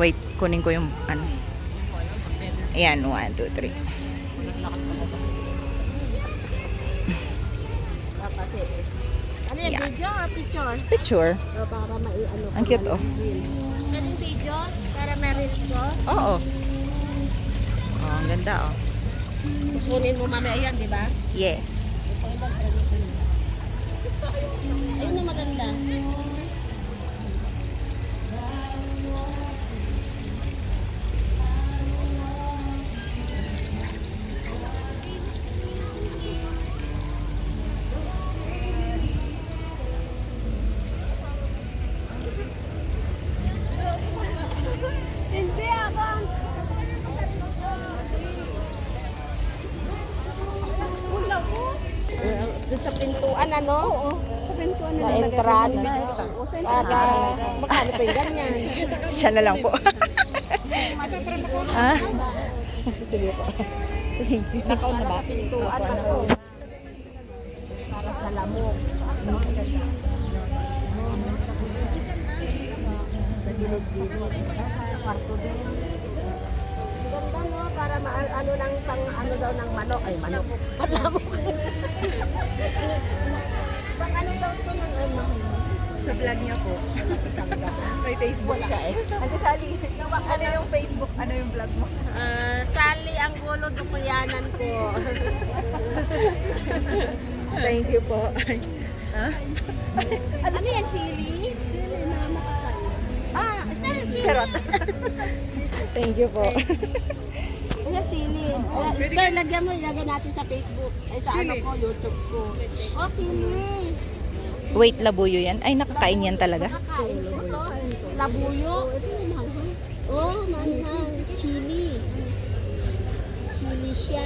Wait, kunin ko yung ano. Ayan, 1, 2, 3. Kasi, ano yan, Yeah. video or picture? Picture. O, para mai-ano ko. Ang cute, oh. Pwedeng video? Para ma-reach ko? Oo. Oh, ang ganda, oh. Kukunin mo mamaya yan, di ba? Yes. Ayun na maganda. Hindi abang. Doon sa pintuan, ano? Oo. Sa pintuan na entrance. Para magkano pa yung ganyan. Siya na lang po. Ah? Sige po. Thank you. Nakaw na ba? Sa pintuan, ano? Para sa lamok. Sa dilig-dilig. Sa kwarto din. Ganda, no? Para ano ng pang ano daw ng manok. Ay, manok. Palamok. Pang ano daw ito ng ano? Sa vlog niya po. May Facebook siya eh. Ate Sally, ano yung Facebook? Ano yung vlog mo? Sally ang gulo dukuyanan ko. Thank you po. Ha? Ano yan, sili? Sili na makakain. Sili. Charot. Thank you po. Ano sili? Ito, ilagyan mo, ilagay natin sa Facebook. Ay, sa ano ko, YouTube ko. Oh, sili. Wait, labuyo yan? Ay, nakakain yan talaga? Nakakain ko to. Labuyo. Oh, manghang. Chili. Chili siya.